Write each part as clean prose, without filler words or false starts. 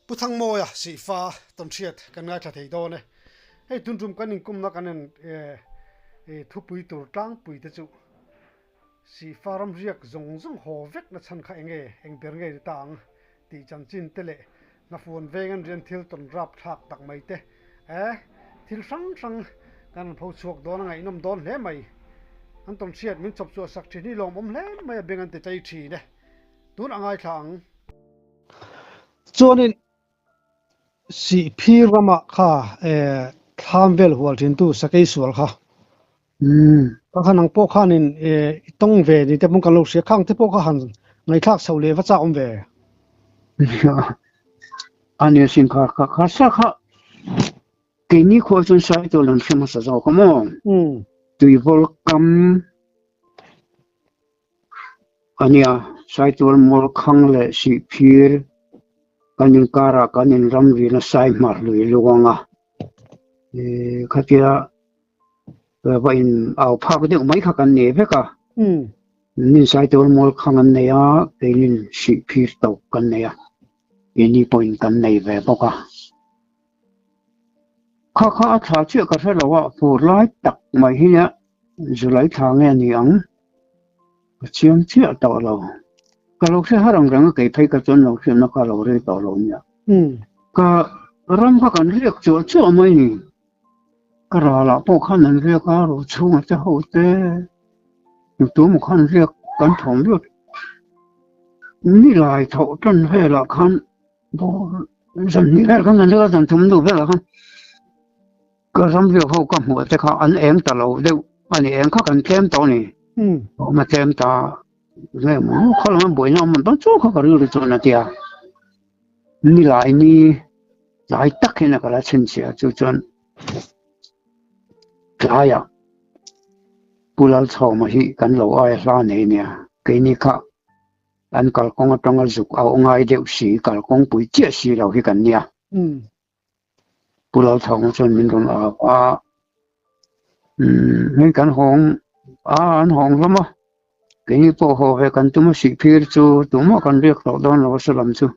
Puthang moya si fa ton chiat kan nga tha thei do ne hei tun rum kan in kum na kan thu pui tur tang pui te chu si faram riak zong zong ho vek na chan kha eng ber nge tang ti chan chin te le na phone vengan rian thil ton rap thak tak mai te thil sang sang kan pho chuak do na ngai nom don hle mai an ton chiat min chop chu sak thi ni lom om hle mai bengan te chai thi ne tun angai thang chuanin si phirama kha thamvel hual thin tu sakai sual kha ka khanang po khanin tong ve ni te mong kalo sia khang te po kha han ngai thak so le wa cha om ve anh xin khá khá khá sắc khá cái ní khó chân sai tôi làm sao mà sao sao không tùy vô cầm anh sai tôi mua khang lệ sĩ phiền cái những cara cái những ram vi nó sai mà lười luôn à cái kia vậy ao phá cái điều mấy khắc anh nhớ phải cả nên sai tôi mua khang anh này cái những sĩ phiền tàu cái này ini point kan nei ve boka kha tha chu ka thla wa pur lai tak mai hi ya zulai tha nge ni ang chiam chi ta lo ka lo se harang rang ke phai ka chon lo se na ka lo re to lo nya ka ram kha kan riak chu chu mai ni ka ra la po khan nan riak ka ro chu ma cha ho te tu mu khan riak kan thong riak ni lai thau tan he la khan bo dân như thế không nên nữa dân chúng đủ biết là không có some việc hậu cầm một cái họ anh em ta lâu đâu anh em khác anh kem tao này mà kem ta nghe mà khó lắm buổi nào mình bắt chỗ khó có được chỗ nào tiệt ni lại tắc cái này cái là chân chia就chân cái à不老草嘛是跟老爱拉你呢给你看anh còn con trong cái dục ao ngay đều xí còn con bụi chết xí đâu khi cần nha bù lao thòng cho mình còn mấy cái hòn anh hòn lắm á cái như bộ hồ về cần tụi nó xí phê chú tụi nó cần việc đó là sao làm chú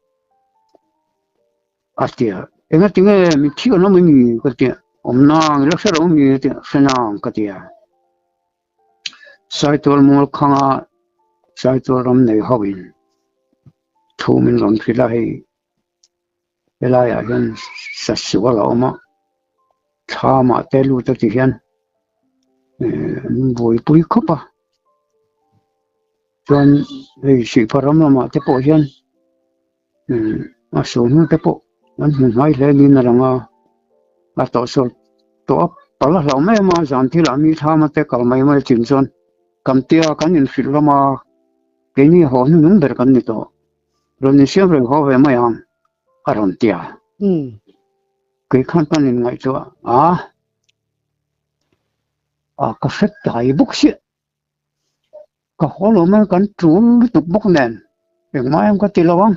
tiệt em nói tiếng mình thiếu nó mới mì cái tiệt nàng rất là mì tiệt nàng cái tiệt sai tôi mua khang sai tôi làm này học in thu mình làm phi lại hiện sát sửa lão mà cha mà té lu cho thì hiện vui bùi khóc cho vì sự phát âm mà té bộ hiện mà số nó té bộ anh nói lên là tổ số tổ bảo là lão mấy mà dàn thì làm như tha mà té cả mấy mà chuyển son cầm tia cái nhìn phim mà cái như họ nó nung được cái này đó rồi nên xem rồi họ về mấy anh rồi tia cái khăn cái này ngay chỗ cái sách đại bút xịt cái họ lo mà cái chủ tục bút nền việc mai em có tiền đâu không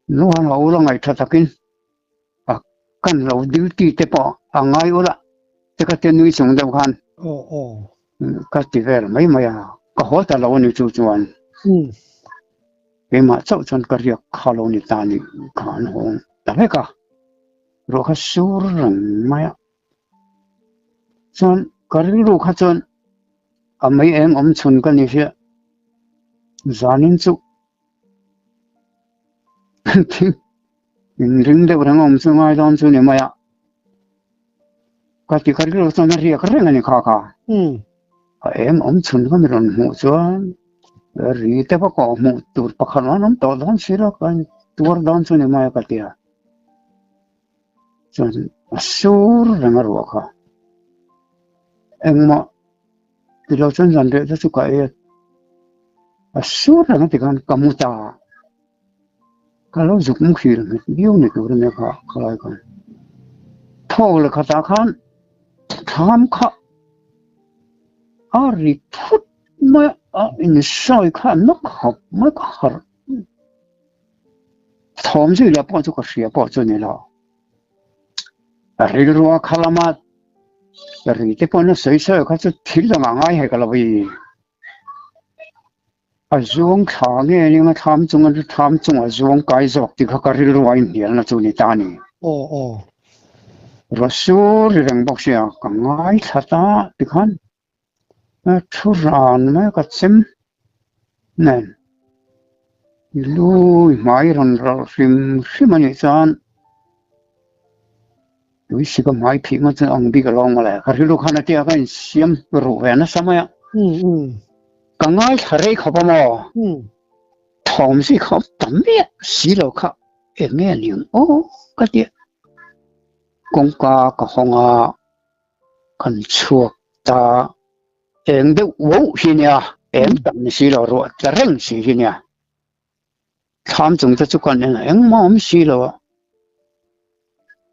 nó hàng lâu là ngày thật kinh cái lâu điều ti tế bỏ ngay ở đó cái tiền nuôi sống đâu kan cái gì vậy mấy cái họ ta lâu như chú chuan cái mà cháu chọn cái việc khá lâu như ta như khán hồn đã biết cả rồi cái số rừng mấy chọn cái lúc cái chọn mấy em chọn cái này chứ gia đình chú rừng đâu rằng chọn ai đó chọn này mấy cái lúc chọn cái này này khá em chọn cái này một chọn rồi thế bác có một tuổi bác khăn nó to lớn xíu đó cái tuổi đó cho nên mai cái kia cho số rằng là ruộng em mà từ lâu chân dần đấy cho cái số rằng thì cái cầm ta cái lâu dục muốn khi là yêu này cái này cái lại cái thâu là cái ta khăn tham khá ari phút mà in soi khan nó học mới có học thom gì là bao nhiêu cái gì bao nhiêu này là rồi rồi khalamat rồi thế còn nó soi soi cái chút thiếu là ngay hay cái là vì zuang thang nghe nhưng mà tham chung zuang cái dọc thì khắc cái rồi hiện là chỗ này ta nè ồ rồi số thì rằng bác sĩ cả ngay thật ta thì khăn thu ran mấy cái xem nè lui mai rồi sim sim anh chán lui sĩ cái mai phi mà chân ông bị cái lòng mà lại cái lúc khăn thì cái xiêm rồi về nó sao mà cả ngay thật đấy không mà thòng sĩ không tắm biết xí lâu khắp em nghe liền ô cái gì công ca cái hông cần chuộc ta em được vô gì nhỉ em tắm xí lâu rồi ta rèn xí nhỉ tham chúng ta chụp con này em mong xí lâu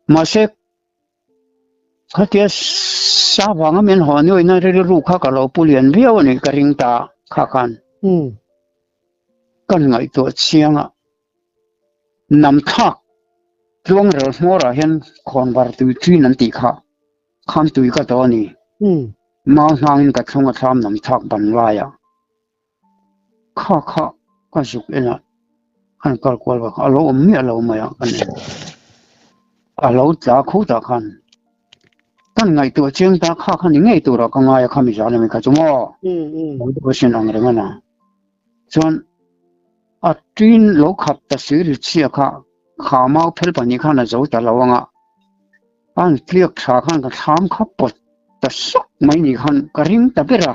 mà sẽ cái kia sao vắng mình hỏi người này rồi lúc khác cái lâu bù liền biểu này cái riêng ta khácกันกันไงตัวเชียงนำทักช่วงเราสมรเห็นคนบาร์ตุยที่นั่นตีค่ะคำตุยก็ตัวนี้มาทางนี้ก็ช่วงทำนำทักบรรลัยข้าก็สุกเองอ่ะอันก็กลัวว่าเราไม่เราไม่กันเนี่ยเราจะคู่ตากันกันไงตัวเชียงตาข้ากันยังไงตัวเราก็ไงข้าไม่ใช่เลยไม่เข้าใจมั้งผมก็เช่นนั้นเลยนะส่วนจีนโลกขับแต่สื่อเชี่ยค่ะข้ามาเพิ่มปนิขันจะเอาแต่ละวังอันเรียกชาขันก็ถามขับปดแต่สักไม่นี่ขันก็ริงแต่เปล่า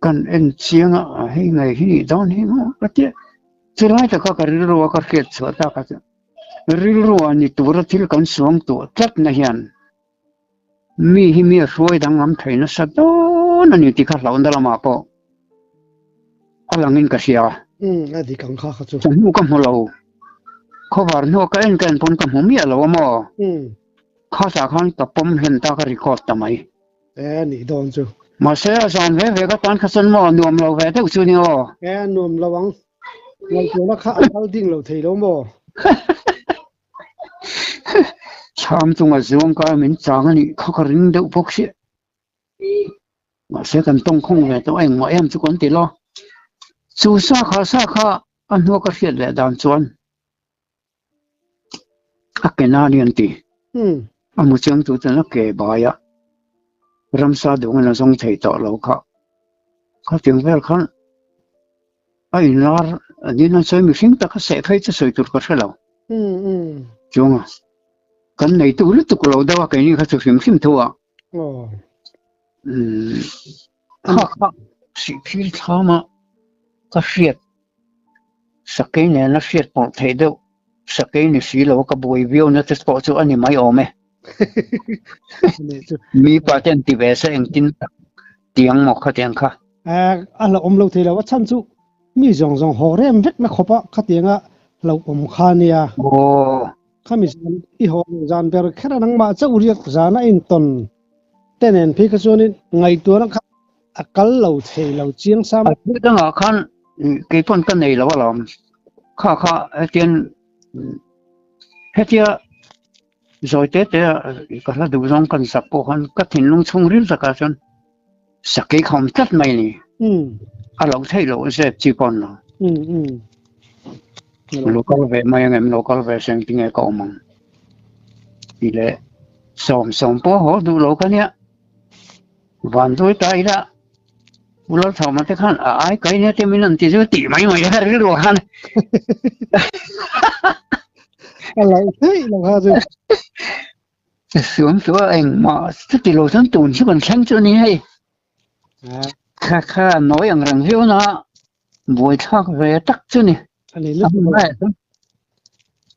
กันเอ็นเชียงให้ไงที่นี่ตอนนี้ก็เจ้าจะไล่แต่ก็รู้ว่าก็เกิดสวดตาก็จะรู้ว่านี่ตัวที่กันสวงตัวจัดนะเฮียนมีช่วยดังน้ำไทยนะสัตว์นั่นนี่ที่ข้าเราอันตรมาปอก็ลังเงินกษยาอันที่กังข้าเขาจูผมหูกับหัวเราเขาว่าหัวกันปนกับหัวเมียเราว่ามั่ข้าสาขันกับผมเห็นตาก็รีคอร์ดทำไมนี่โดนจูมาเสียจานเวก็ตอนข้าสนมอนวมเราเวเท่าชูนี่นวมระวังเราตัวนักข่าวเขาดิ้งเราทีแล้วมั่ชามตรงกับวงการมันจางนี่เขาก็ริงเดือดพกเสียมาเสียกันต้องคงเลยตัวเองมาทุกคนติดล้อสู้ซาข้าอันหัวก็เสียเลยดานชวนอักเกนาเรียนตีมุจังตัวนั้นเก็บบายะรำซาดวงนั้นส่งใจต่อเราเขาถึงเวลคันไอ้นาร์นี่นั่นใช้มิชิงแต่ก็เสียให้จะสวยตัวก็ใช่เราจงกันในตัวลึกตัวเราได้ว่าแค่นี้เขาจะฟิมทัวข้าสิพิลทามาก็เสียดสักแค่เนี่ยนะเสียดปลอดภัยเดียวสักแค่เนี่ยสิเราก็บวยวิวนะจะสปอร์ตอันนี้ไม่เอาไหมมีประเด็นที่เวสเองจินเตียงหมอกเขาเตียงค่ะเราเราทีเราว่าฉันจูมีจงหัวเริ่มเล็กไม่ครบอ่ะเขาเตียงเราข้าเนี่ยข้ามีอีหัวจานเปรแค่นั้นมาจะอุริยจานะอินตันแต่เนี่ยพี่ก็ชวนนี่ไงตัวนั้นกัลเราเทเราเจียงซ้ำพูดถึงขันกี่คนกันในเราว่าเราข้าเตียนเฮียจอยเตะก็เราดูจงกันสักพวกขันก็ถิ่นลงช่วงริมสักการจนสักกี่คำจัดไม่นี่เราเทเราเสียจีบอนเราlocal về mai ngày local về sang tiếng nghe cậu mong thì lệ sòng bó hổ đủ lỗ cái nhá hoàn tối tay đó lúc thầu mà thấy khăn ai cái nhá thì mình làm thì chứ tỉ mấy ra cái đồ khăn lại thế là ha rồi xuống anh mà cái tỷ lệ thân tồn chứ còn sáng cho ní hay khá nói rằng hiếu nó buổi thác về tắc chứ nèอันนี้ลึก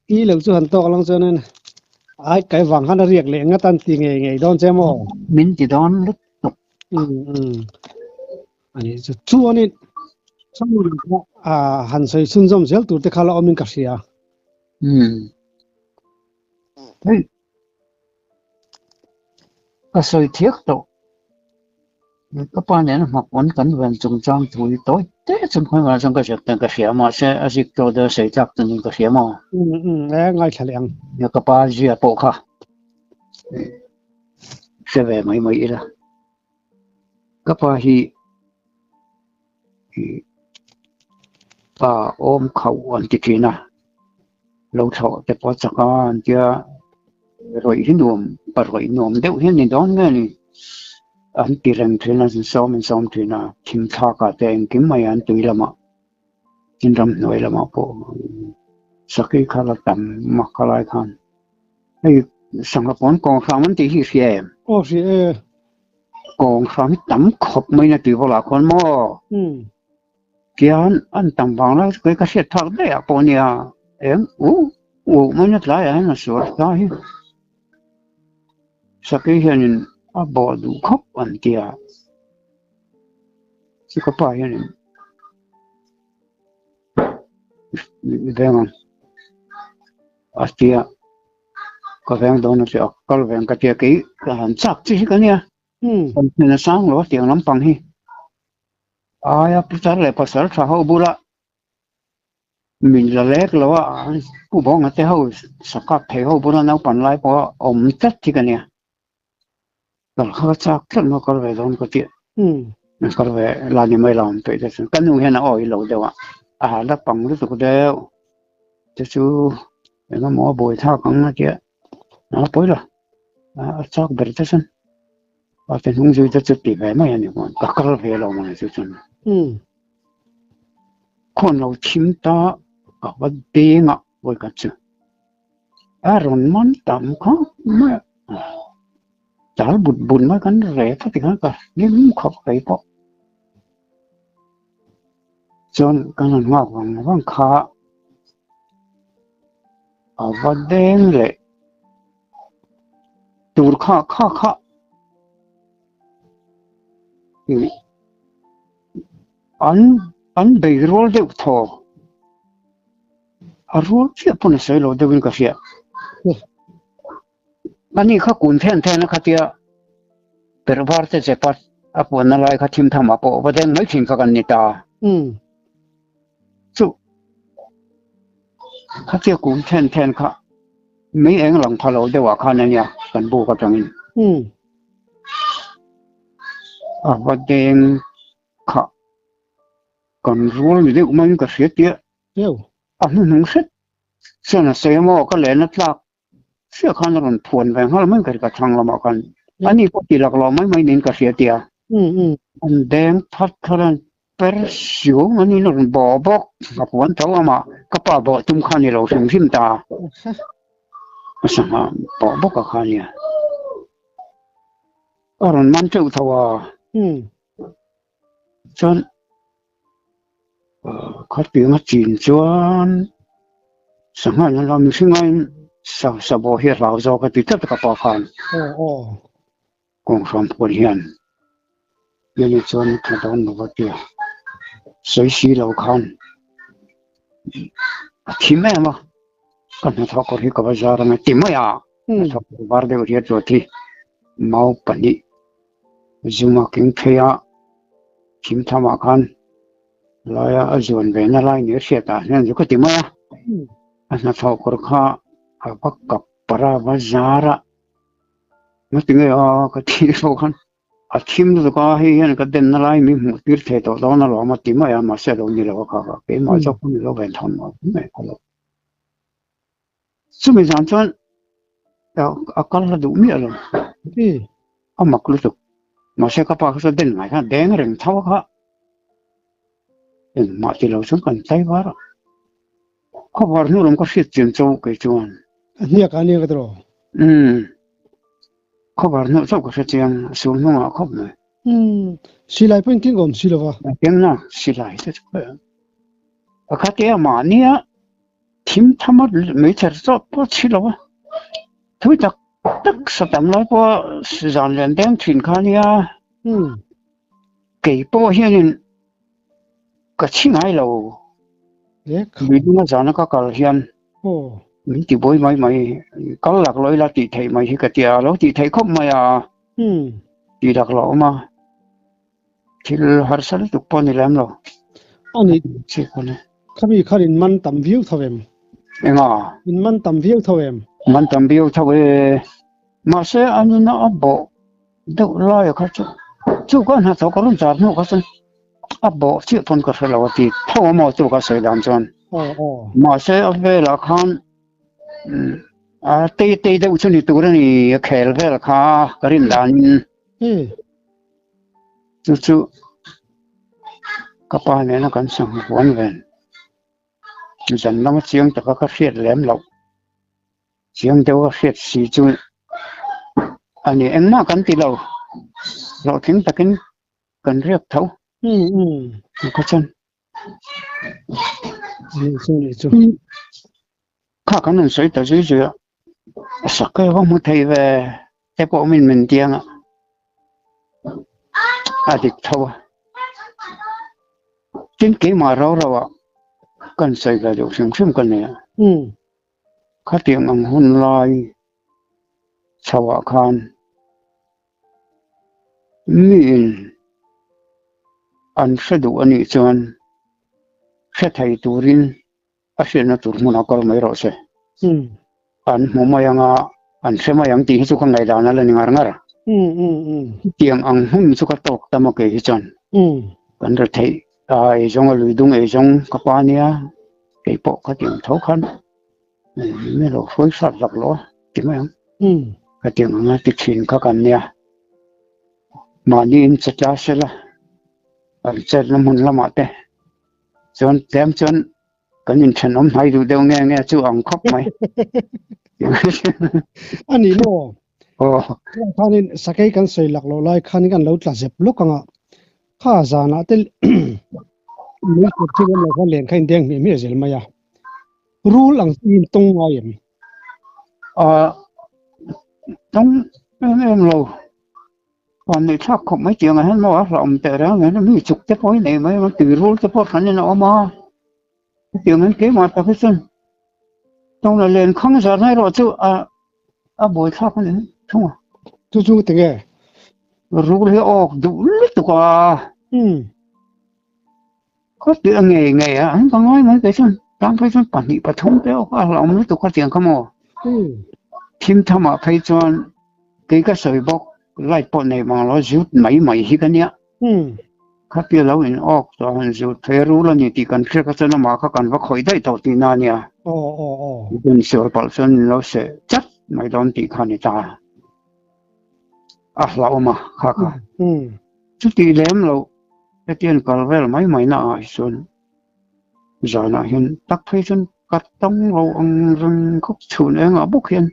อีเหลือส่วนโตกลงส่วนนั้นไอ้ไก่หวังขันเรียกเหลียงก็ตันตีไงโดนเจ้าหม้อมินจีโดนลึกตกอันนี้จะชั่วนี่สมมติหันใส่ซุนซอมเซลตัวที่เขาเราเอามินกัสยาเฮ้ยก็สวยเทียกโตก็ป้าเนี่ยหมักวันกันวันจงจางถุยต้อยเต้จนคนวันจงก็เสียแต่ก็เสียมาเสียอาศัยตัวเดียวเสียจากตัวนี้ก็เสียมาแล้วง่ายเฉลียงเนี่ยก็ป้าเสียโปค่ะเสียแบบไม่ละก็ป้าฮี ป่าอมเขาอันติทีนะเราเถาแต่พอสักการจะรอยที่นวมปรอยนวมเดี๋ยวเห็นในดอนเนี่ยนี่อันที่เรื่องที่นั่นซ้อมที่น่ะทิมทากาแต่งกิมไม่อันตุยละมาจินรำหน่วยละมาพอสักกี่ขลัตันมักขลายขันไอ้สังกปรกองสามันตีที่เสีย โอ้สิกองสามตั้มขบไม่นาตีพลาคนมั่วเกี่ยนอันตั้มบางแล้วก็เสียทักได้อะปนยาอู้ไม่นาตายอ่ะนะสวดตายสักอย่างนึงอ่ะบอดูขบอันเดียสิกป้าอย่างนึงเรื่องอันเดียก็เรื่องโดนสิก็เรื่องก็เดียกี้ก็หันซักที่กันเนี่ยคนในสังหรือเสียงน้ำปังฮีayah pasal le pasal sahau bula min la lek lo wa ku bong ate ho sakap the ho bula nau pan lai po om tat thi kan ya dal kha chak thal no kar ve don ko ti kar ve la ni mai lam pe de kan nu he na oi lo de wa a la pang lu su de te chu no mo boi tha kang na ti na poi la a chak ber te san a te hung ju te chu ti ve mai ani ko ka kar ve lo ma chu chunคนเราชิมตากับว่าเด้งอ่ะไว้กันจ้ะอารมณ์มันต่ำเขาไม่จาลบุญมากันแร่ที่กันก็นี่มึงขับไปปะจนกันนั่งว่างขาเอาว่าเด้งเลยตูดข้าอันเบย์โรลเดือดทออารมณ์เสียปุ่นเสียโลเดวินก็เสียอันนี้ข้ากุนแทนนะครับที่เปิดบาร์เตเจปัสอาปุ่นนั่นแหละข้าทีมทำอาปุ่นประเด็นไม่ทิ้งกันนี่ตาจู่ข้าเที่ยวกุนแทนข้าไม่เองหลังพะโล้เดี๋ยวข้าเนี่ยกันบูกับจังอินประเด็นข้ากันรู้อยู่เดี๋ยวมันก็เสียเตี้ยอันนั้นเสร็จส่วนเสียหม้อก็เลยนัดลักเสียขันรันพวนไปเขาไม่เกิดกระชังละมากันอันนี้ก็ตีหลักเราไม่เน้นก็เสียเตี้ยอันแดงพัดขนาดเปอร์สิวอันนี้เราบอกกับวันเท่ามาก็ป้าบอกจุ่มขันนี่เราถึงทิมตาสมมาบอกกับขันเนี่ยอันมันเจ้าทัวจนเขาเปลี่ยนมาจีนจวนสังหารเราไม่ใช่ไงสบายเราจะก็ติดกับปาคันกองสามพลเฮียนยันจวนขดอนบอกเดียวใส่สีเราคันที่แม่มากันนะทักคนที่กับจาร์ไม่ติดไม่อะทักบาร์เดียวเรียนตัวที่เมาปนิจุมากินเพียทิมทำอาการลายอาจวนเวนอะไรเนี่ยเสียตาเนี่ยจะก็ติดไหมอันนั้นเขาก็ข้าพักกับปราบจาระไม่ถึงก็ที่เขาคันอาทิมตัวก็ให้ยันก็เดินอะไรมีหมดที่เทตัวตอนนั้นเรามาติดไหมมาเสียตรงนี้เราก็ข้าเป็นมาจากคนเราเป็นทอนมาไม่พอแล้วสมัยนั้นจนอาการเราดูมีอะไรเอามาคุยตุมาเสียกับปากเขาเดินไงกันแดงเรื่องเท่าเขามาที่เราซึ่งกันใจว่าเขาบอกนู่นเราก็เสียจริงโจ้กันจวนเนี่ยกันเนี่ยก็ตรอเขาบอกนู่นโจ้ก็เสียจริงส่วนนู้นเขาไม่สิไลเป็นกินก่อนสิละวะกินนะสิไลจะช่วยข้าเตี้ยมาเนี่ยทีมทำมาไม่ใช่จบพอสิละวะทุกจากตักสตัมเลยพอสื่อสารเรื่องแดงถิ่นข้าเนี่ยเกี่ยวกับเฮียนก็ชิงไงเรามีดูมาจากนั้นก็กระเฮียนมีที่บ่อยไม่ก็หลักร้อยละตีไทยไม่ใช่กระเตียแล้วตีไทยครบไหมตีหลักเรามาที่หาสิ่งทุกปนนี่แหละเราอันนี้ใช่คนนี้ข้ามีข้าอินมันตั้มวิวเท่าเดิมอินมันตั้มวิวเท่าเดิมมันตั้มวิวเท่าเดิมมาเสียอันนี้นะบอกเด็กร้อยเขาจู่ก็น่าจะก็รู้จักนู่นก็สิ bộ chữ phân có thể là thì thâu mà tu cái sợi đàn chọn mà sẽ về là khan tây tây đâu cho ni tu ra ni khel về là kha cái rin đàn chú các bạn này nó cần sang huấn về dần nó chiang tất cả các phiệt lém lộc chiang đâu các phiệt xì chú anh ấy em mà cần tí lâu rồi tiếng ta cần riết thấu có chân khác cái này sấy tới dưới dưới sắc cái không muốn thấy về cái bộ mình tiếng đi thâu chính cái mà rồi cần sấy là được xem cần này các tiếng ăn hun lai chào khan mình ăn sẽ đủ anh ấy chọn sẽ thấy turin sẽ nó tụt muốn có mấy rồi sẽ ăn mua mai ăn sẽ mai tí hết sukan ngày đó là ngar ngar tiếng ăn hun suka tok tama cái chọn cần rồi thấy ai trong lối đúng ai trong các bạn nhá cái bộ cái tiếng thấu khăn mấy đồ phối sát giặc lỗ tiếng mấy cái tiếng nó tích xin các anh nhá mà nhìn sẽ sẽ là anh sẽ làm muốn làm gì chọn tem chọn cái nhìn chân ông hay được đâu nghe nghe chú ông khóc mày anh ấy nó khan in sakai kan sei lak lo lai khan kan lo tla zep lok anga kha za na tel mi ko chi lo khan len khain deng mi zel maya rule ang tin tong nga yem tong em lo còn người khác không mấy chuyện hết mà lòng từ đó người nó mới chụp cái phối này mới từ rule cái phối thành nó mà chuyện anh kế mà ta phải xin tông là lên không giờ này rồi chứ buổi khác nữa không chú tiếng nghe rule thì đủ lít tụi có chuyện nghề anh có nói mấy cái xin đang phải xin bản địa bắt thông theo lòng lít tụi có tiền không mà team tham mà phải chọn cái sợi bọc lại bọn này mà nó rút mấy hi cái nhá các cái lâu in rồi rút phải rule là thì cần phải cái nó mà các cần phải khỏi đấy đầu tiên nha bên sửa bảo sơn nó sẽ chắc mấy đòn thì khăn đi ta lâu mà khác chút thì lém lâu cái tiền còn về là mấy nọ xuân giờ là hiện tắc thấy xuân cắt tông lâu ông rừng khúc chuồn em ở bốc hiện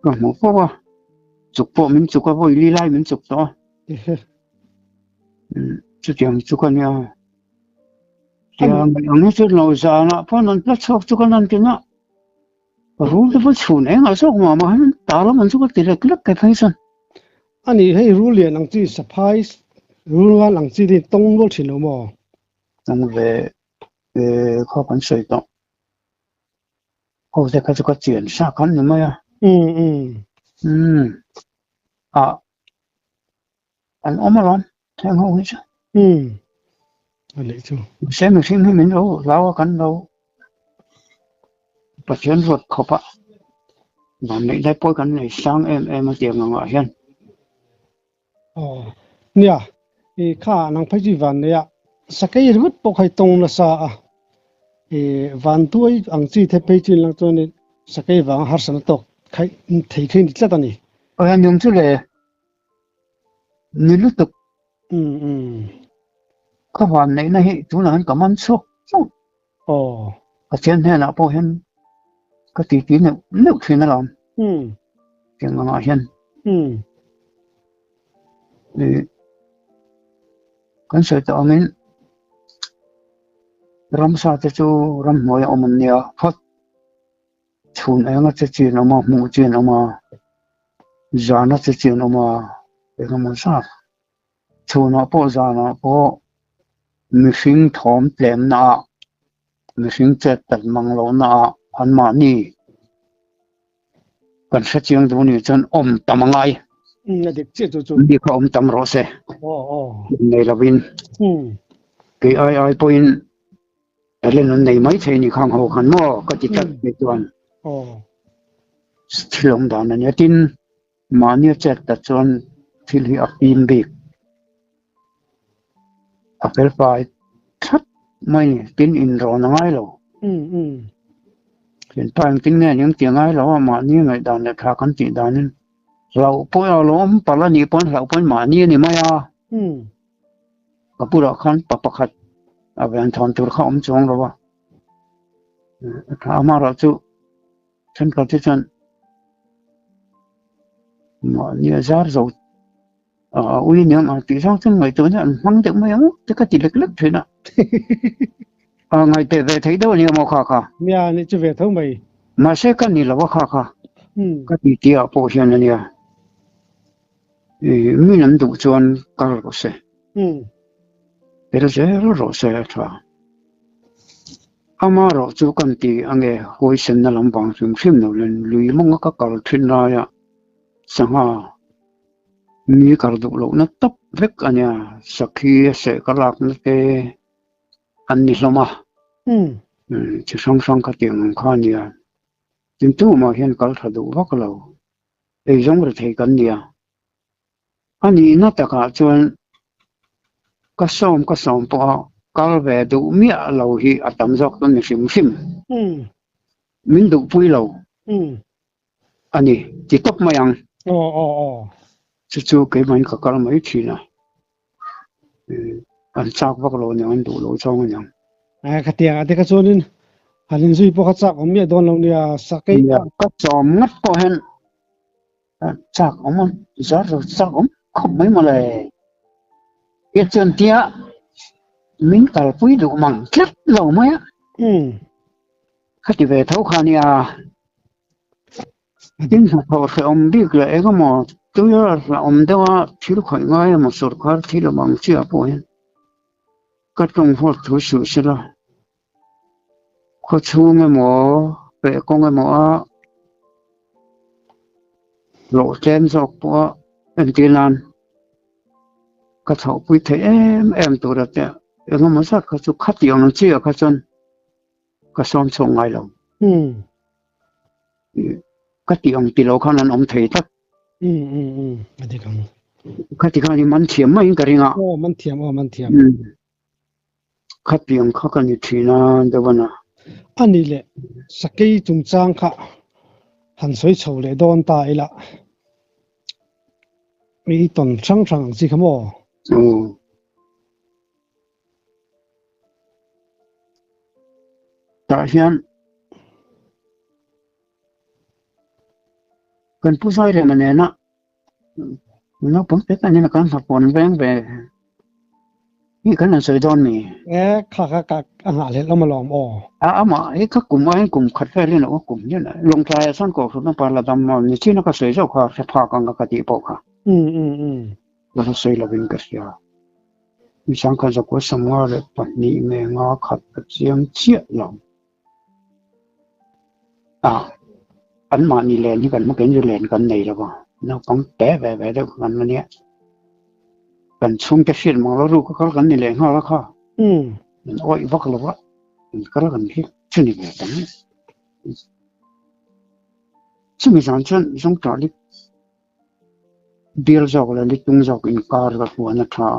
còn một phố chụp bộ mình chụp cái vui li lai mình chụp đó chút tiền chụp cái nhau thì ông ấy chút lâu giờ nó phải nó rất sốc chụp cáiนั้นkia nóรู้ที่ว่าชุนเองอ่ะส่งมามันตาแล้วมันสุกติดเล็กๆแค่ไหนสันอันนี้ให้รู้เรียนหนังจีสไปซ์รู้ว่าหนังจีที่ตรงรู้ชินแล้วมั้งต้องเวข้อพันธุ์สวยต้องโอ้แต่เขาจะก็เจียนสักคันหรือไม่อ่ะอันออกมาล้อมแทงห้องนี่ใช่อะไรจู่เส้นสิ่งที่มันรู้เรากันเราประชันรถเขาปะวันนี้ได้พูดกันในสร้างมาเตรียมงานกันเนี่ยข้านังพจีวันเนี่ยสักยี่รุดปกให้ตรงละซาวันตัวอังจีเทพจีนลังตัวนี้สักยี่วันหาสนตกใครที่ขึ้นดิฉันนี่อันยังชุเลยนี่รู้ตึกก็วันนี้นะฮิตัวนั้นก็มันสุกประชันเนี่ยนะพอเห็นก็ตีเนี่ยเลือกที่นั่นหรอเพียงงานกันนี่กันสุดท้ายมันรำซาจะจูรำมวยอมันเนี่ยพัดชุนเองจะจีนออกมาหมู่จีนออกมาจานะจะจีนออกมาเป็นมันซาชุนอ่ะพอจานะพอมีสิ่งถอมเต็มหน้ามีสิ่งเจ็ดตัดมังโลหน้าอันมานี่กันเสียงตรงนี้จนตำไงเด็กเจ้าจู่ดีเขาตำรสเซ่ในระวินกี่ไอ้พอยน์เล่นในไม้เชนี่ข้างหัวขันหม้อก็จิตจัดในตัวที่ลงดานนั้นเนี่ยทินมาเนี่ยเจ็ดแต่จนที่เหลือปีนบีก apple pie thắt mai tin in rồi nó ngay rồi hiện tại tin nghe những tiếng ngay rồi mà như ngày đàn này khá cần chỉ đàn nên lâu bữa lâu ông bảo là nhị bọn lâu bọn mà như này mà ya cái bữa đó khăn bạc bạc hạt à về anh thằng tôi không chọn rồi thà mà rồi chú chân cái chân mà như giá rồi uy niệm mà tí sao chân ngày tối nhận măng được mấy ông cái chỉ lực thế nào ngày về thấy đâu nhiều mà khá khá nhà này chỉ về thâu mày mà sẽ cái này là khá khá cái gì kia bộ hiện này à mình làm đủ chọn cái rồi sẽ bây giờ rồi sẽ thôi ama rồi chú cần tí anh ấy hồi sinh là làm bằng phim nào lên lùi mong cái cái thuyền này à sang ha mi cái đồ lỗ nó tấp vết anh à sau khi sẽ cái lạc nó cái anh đi làm à chỉ song song cái tiếng khan đi à chính tu mà hiện cái thật đủ vác lâu ấy giống như thấy cái đi à anh ấy nó tất cả chuyện cái sòng bỏ cái về đủ mía lâu thì ở tầm dọc nó phim mình đủ vui lâu anh ấy chỉ tóc mày ăn chú cái mình cái mấy chuyện à anh chắc vác lâu nhau anh đủ lâu trong nhau cái tiếng cái số nên anh duy bỏ chắc ông biết đón lòng đi sắc cái sòng ngắt bỏ hen chắc ông giá rồi chắc ông không mấy mà lại cái chân tia mình cả quý đủ mặn chết lâu mấy khách về thấu khan ya chính là phải ông biết là cái mà tôi là ông đó chỉ là khỏi ngay mà sốt khó thì là bằng chưa bồi các trong họ thú sự sẽ là có chú nghe mỏ về con nghe mỏ lộ trên dọc của anh tiên lan các thầu quý thế em tôi đã thế em mà sao các chú khát tiền nó chia các chân các son song ngay lòng các tiền tỷ lệ khả năng ông thấy chắc các tiền thì mình thiểm mà cái gì ngạ mình thiểm các tiền các cái gì na đâu vậy na anh đi lệ sắc cái trung trang khác hành suy sầu lệ đón tai làมีตอนช่างสิครับอ๋อแต่เช่นกันผู้ชายเรื่องมันเนี่ยนะเราผมเป็นกันนี่นะกันสับปนแบงไปนี่กันน่ะสวยดอนนี่ค่ะอาหารเลยเรามาลองมาก็กลุ่มขัดแค่เรื่องว่ากลุ่มเนี่ยนะลงใจส่วนก็สุดนั้นปลาดำมันนี่ที่นั่นก็สวยเจ้าค่ะจะพากันกับตีปอกค่ะแล้วสวยละเป็นกระเสียมีสังกัดจากวัดสมว่าเลยปัจจุบันงาขัดเสียงเชี่ยหลงอันมานี่แลนที่กันเมื่อกี้จะแลนกันไหนแล้วก็เราต้องแปะแปะได้กันวันนี้กันช่วงจะเสียมองเรารู้ก็เขากันนี่แหละเขาแล้วค่ะโอ้ยวักแล้ววะก็แล้วกันที่ชื่อนี่แบบนี้ซึ่งมีสารเช่นสงการลิเบียร์จอกเลยลิตุงจอกอินการกับหัวนัทา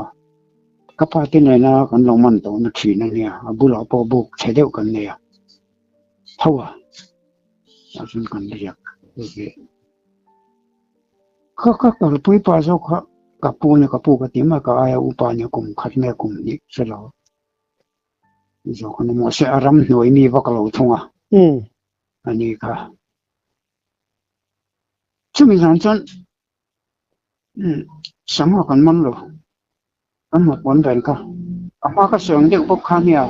ก็พาที่ไหนนะกันลงมันตัวนักขี่นั่นเนี่ยบุหรี่ปอบุกใช้เดียวกันเนี่ยเท่าอ่ะส่วนกันเรียกโอเคก็ปุ้ยปลาเจ้าค่ะกับปูเนี่ยกับปูกับติ๋มกับอายอุปาเนี่ยกลุ่มขัดแม่กลุ่มนี้เสร็จแล้วนี่สองคนมันเสียอารมณ์หน่วยมีวักเราทุ่งอันนี้ค่ะซึ่งมีสารชั้นสังหารกันมันหรออันหมดวันเดินค่ะอามาก็เสียงเด็กพวกข้าเนี่ย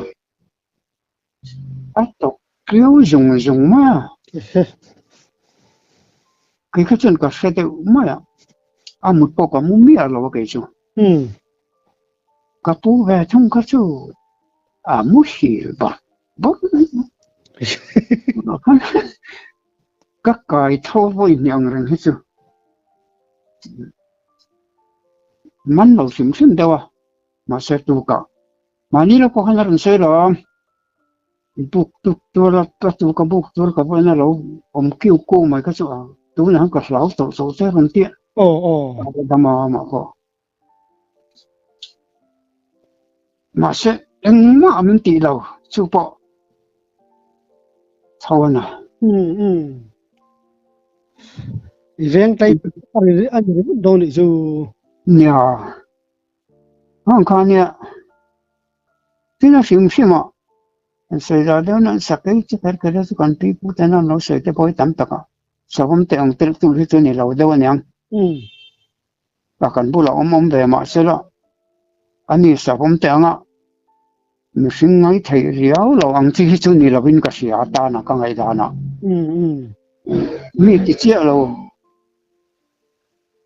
ไอ้ตกเกลียวยุ่งมาคือเขาจนก็เสด็จมาอามุดปกมุมีอะไรวะกี่จูกับปูแวทุ่งเขาจูมุชีบะบอกก็กายเท่าไว้ยังไงให้จูมันเราสิมเดียวมาเสตุกะมานี่เราก็ขนาดนั้นเสียแล้วบุกตัวเราตัวกับบุกตัวกับว่านั่นเราผมคิวกู้มาก็จูตัวนั้นก็สาวโตเสียคนเตี้ยทำมาก็ mà sẽ em mà mình tì lâu chú bộ thâu à veng tay anh đâu này chú nhà không có nha thế nó phim phim mà xảy ra đó nó sắp cái chứ cái đó còn tí phụ tên nó xảy ra bối tắm tắc à sao không thể ông tự tu thì tôi này lâu đâu anh và cần bù lão ông về mà sẽ là anh ấy sao không thể à mình sinh ngay thấy riau lâu anh chỉ tôi này là bên cái gì à ta nó cái ngày đó nó mi chỉ chia lâu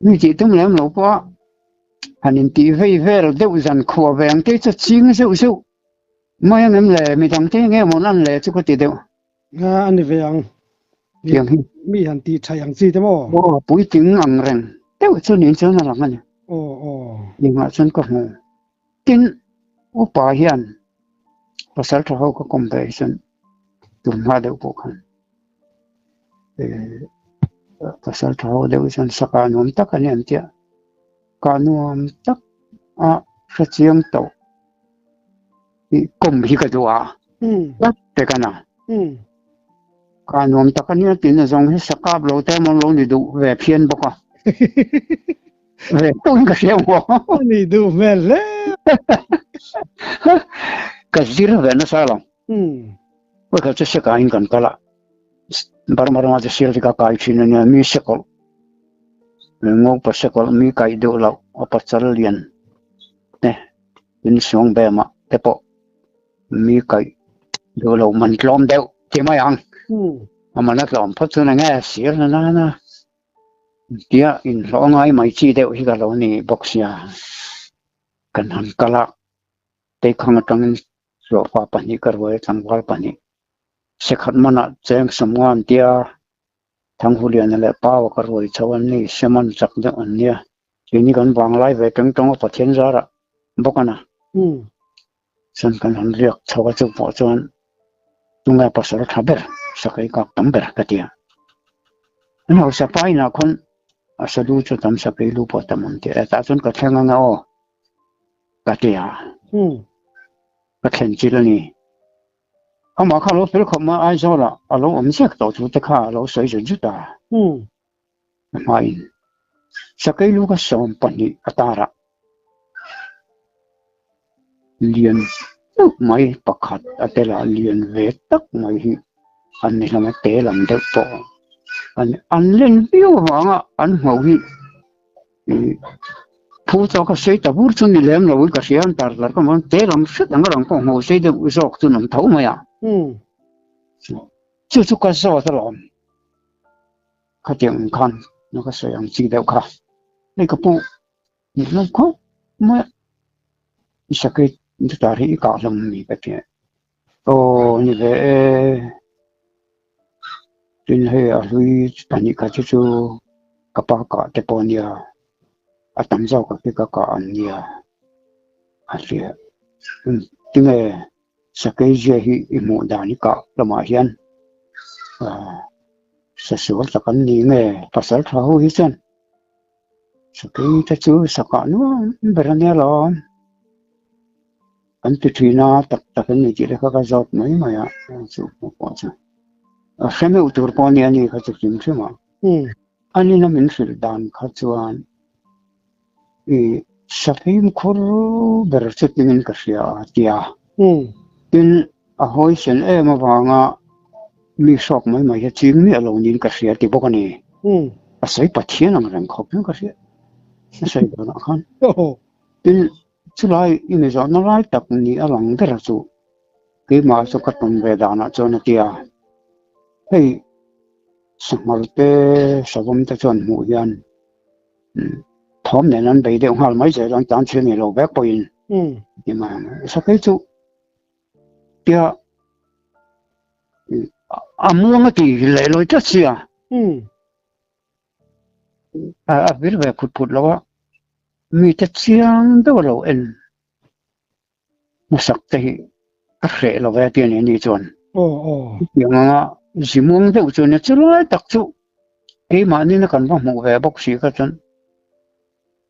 mi chỉ tung lên lâu quá anh ấy tí về rồi đâu dần khua về anh cái chút xíu xíu xíu mấy em lệ mi thằng thế nghe một lần lệ chứ có tiền đâu anh veng tiếng mi hẳn tí chạy hàng gì thế mò bùi tiếng ăn rèn đâu cho nên cho nó làm cái nhưng mà chân có hồ tin upa hiền pasal thao có compassion tụm hai đều bộ khăn pasal thao đều chân saka nuông tắc anh em chia cả nuông tắc phát triển tàu cùng hi cái đó đó cái nào cả nuông tắc anh em tin là giống như saka lâu thế mà lâu đi đủ về phiền bọc à về tôi cái gì mà đi đủ về lẽ cái gì đó về nó sao lòng vậy cái sẽ cái anh cần cái là baru mà sẽ cái cái chuyện này mi sẽ có ngô pas sẽ có mi cái đồ là apa chal liền nè in xuống bề mà thế bộ mi cái đồ là mình làm đều thì mấy anh mà nó làm phát cho nên nghe xíu là nó dia in lo ngai mai chi đều hi cái lo ni boxia kan han kala te khang tang ro pa pani karwai changwal pani sekhat mana cheng samwan tia thang hulian le paw karwai chawan ni seman chak de an nia chini kan banglai ve teng tong pathian zara bokana san kan han riak chawa chu po chuan tunga pasar thaber sakai kak tamber katia ano sa pai na khon asadu chu tam sakai lu po tamon te ta chun ka thenga nga o katia ka thlen chilani ama kha lo pel khoma ai zo la alo om sek to chu te kha lo soi jun chu ta mai sakai lu ka som pani atara lian mai pakhat atela lian ve tak mai hi an ni lama te lam de po an len view wanga an mau hi thu cho ka sei ta bur chu ni lem lo ka sian tar lar ka mon te lam sit ang rang ko ho sei de usok chu nam thau ma ya chu chu ka so ta lom ka tiang khan nó ka sei ang chi de kha nei ka pu ni lo ko ma isakai chúng ta thấy cả lòng mình cái chuyện như vậy trên hệ ở lui tận cái chỗ các bạn cả cái bọn nhà ở tầm sau cái anh nhà ở phía tiếng này sẽ cái gì thì một đàn cả là mà hiện sẽ sửa là cái gì này phát sinh ra hồi sinh sẽ cái chỗ sẽ cả nó bên này là anh tự thi na tak cái này chỉ là các giọt mấy mà ya chụp một quả chứ xem như tụi con này anh cái chụp phim chứ mà anh ấy là mình phải đàn khá chuan sắp phim khuru bер chụp mình cái gì à tia tin hồi sinh em mà vàng mi sọc mấy mà ya chim mi lâu nhìn cái gì thì bốc anh ấy sai bắt thiên anh rằng khóc những cái gì sai đó khăn tin chú lại in giờ nó lại tập ni ở lòng cái chú cái mà số các tuần về đàn cho nó tia hey sáng mai tới sáu hôm tới chọn mùa yên thóm này nó bị điện hoa mấy giờ đang tán chuyện này lâu bé quên nhưng mà sao cái chú tia mua cái gì lại lôi chết gì biết về phụt lâu mi chết chiang đâu lâu en nó sắc thì các rễ là về tiền này chọn nhưng mà chỉ muốn đâu chọn nó chỉ nói đặc chú cái mà nên nó cần phải mua về bốc xí cái chọn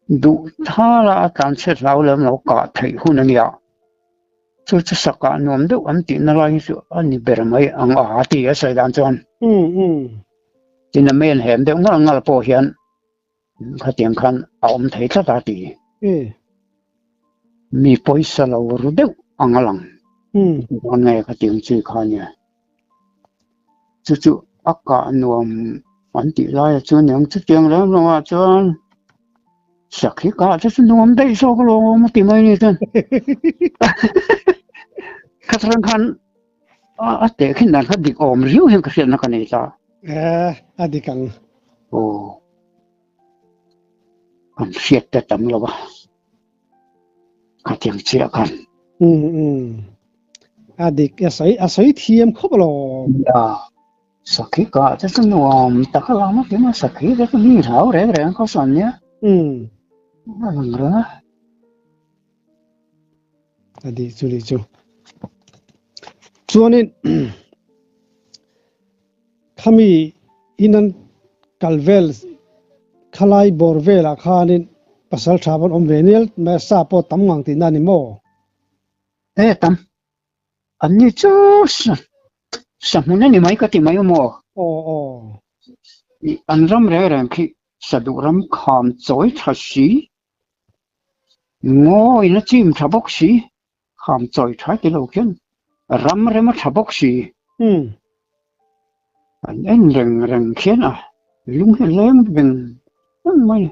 đủ tha là tàn chết lâu lắm nó cả thấy hun anh ya chu chu saka nom deuh an tih na lai chu ani ber mai ang a ti a sai dan chuan tin a men hem deuh ngal ngal pawh hian kha tiang khan a awm thei tla ta ti mi poisa lo ru deuh anga lang an ngai kha tiang chi kha nia chu chu aka nuam an tih lai chu niang chu tiang lam lo a chuan sakhi ka chu nuam dei so ko lo ma ti mai ni chuan kha tran khan a te khin dan kha dik om riu hen ka hriat na ka nei ta adikang an hriat ta tam lo ba ka tiang chia khan adik asai thiam khop lo ya sakhi ka chu nuam ta kha la ma ti ma sakhi da ni rau re re ko san nia lang ra adik chuli chu chuanin khami inan kalvel khalai borvela khanin pasal thaban omvenel ma sa po tam ngang ti nani mo tam an ni chu sa mun ni mai ka ti mai mo an ram re re khi sadu ram kham choi thashi ngo ina chim thabok si kham choi thai ti lo khian ram re ma thabok si an en reng khian lung he leng beng an mai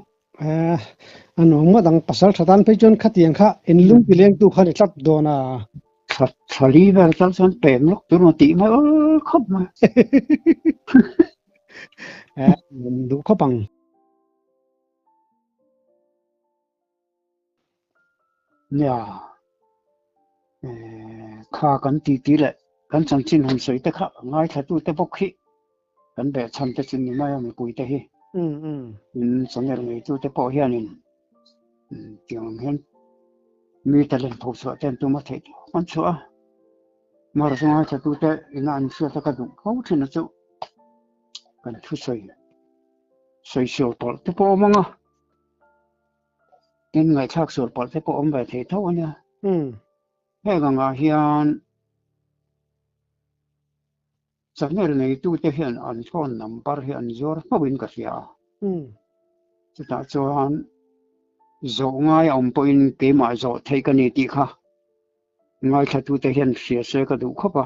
an ong dang pasal thatan pe jon khatiang kha in lung bileng tu khani tlat dona thali ver tal san pem lok tu no ti ma khop ma du khopang ya kha kan ti le kan chang chin hon soi te kha ngai tha tu te bok khi kan be cham te chin ni mai mi pui te hi chang er ngai tu te po hian in tiang hen mi ta len pho so ten tu ma the kon chua mar so ngai tha tu te in an sia ta ka du ko thin na chu kan thu soi sio pol te po manga tin ngai thak sur pol te po om ve the tho ania he nga hian channel nei tu te hian an phone number hian zor pawin ka sia chuta chuan zo ngai om poin ke ma zo thei ka ni ti kha ngai tha tu te hian sia se ka du khopa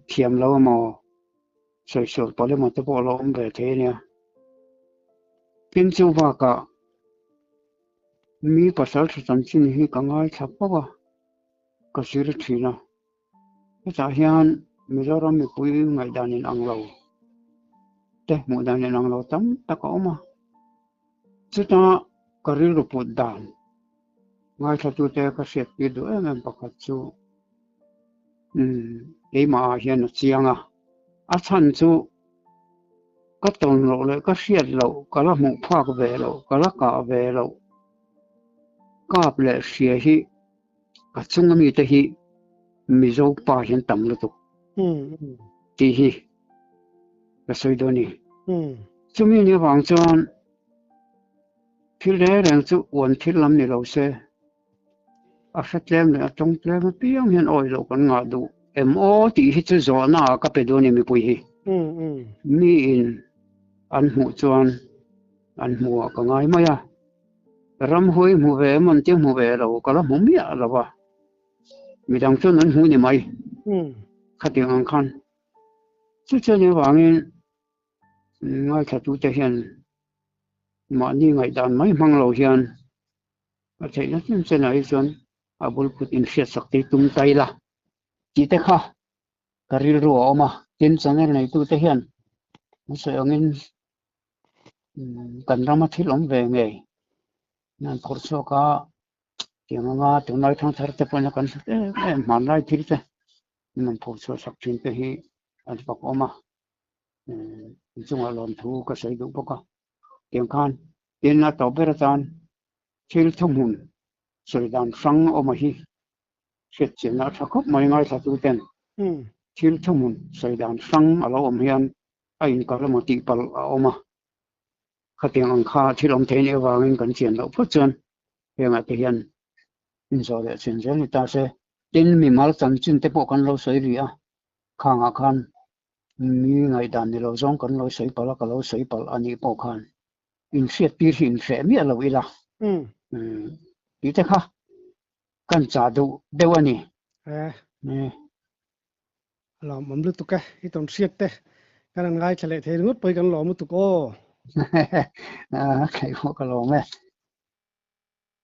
thiam lo mo soi sio pol mo te po lo om ve the nia tin chu wa ka mi pasal chan chin hi ka ngai tha pa wa ka sir thina ta hian mizoram mi pui ngai danin anglo te mu danin anglo tam ta ko ma chuta karil ru pu dan ngai tha tu te ka set pi du em pakhat chu e ma hian chianga a chan chu ka ton lo le ka hriat lo ka la mu phak ve lo ka la ka ve lo kap le hria hi ka chunga mi te hi mizo pa hian tam lo tu ti hi ka soi do ni chumi ni wang chuan thil le reng chu wan thil lam ni lo se a hretlem le a tong tlem piang hian oi lo kan nga du mo ti hi chu zo na ka pe do ni mi pui hi mi in an mu chuan an mu ka ngai maya ram hoi mu ve mon ti mu ve lo ka la mu mi a lo wa mi dang chu nan hu ni mai khatiang ang khan chu chu ni wangin ngai tha tu te hian ma ni ngai dan mai mang lo hian a thei na tin chen ai chuan a bul put in hriat sak te tum tai la ti te kha karil ru oma tin channel nei tu te hian so angin kan rama thil om ve nge nan khor so ka tiang nga tu nai thang thar te pon kan man lai thil te nan phur so sak thin te hi an pak oma chung a lon thu ka sei du boka tiang khan tin na to ber chan thil thum hun soi dan sang oma hi set chen na thakop mai ngai tha tu ten thil thum hun soi dan sang alo om hian a in ka la mo ti pal a oma khatiang ang kha thil om the ni wangin kan chen lo phut chan henga te hian in zo le chen chen ta se tin mi mal chan chin te po kan lo soi ri a khanga khan mi ngai dan ni lo zong kan lo soi pala ka lo soi pal ani po khan in siat pi hin se mi lo ila ti te kha kan cha du dewani ne làm mắm lứt tụi cái tông xiết thế cái này ngay chả lẽ thế ngút bây cái lò một tụi cô kai mo ka lo me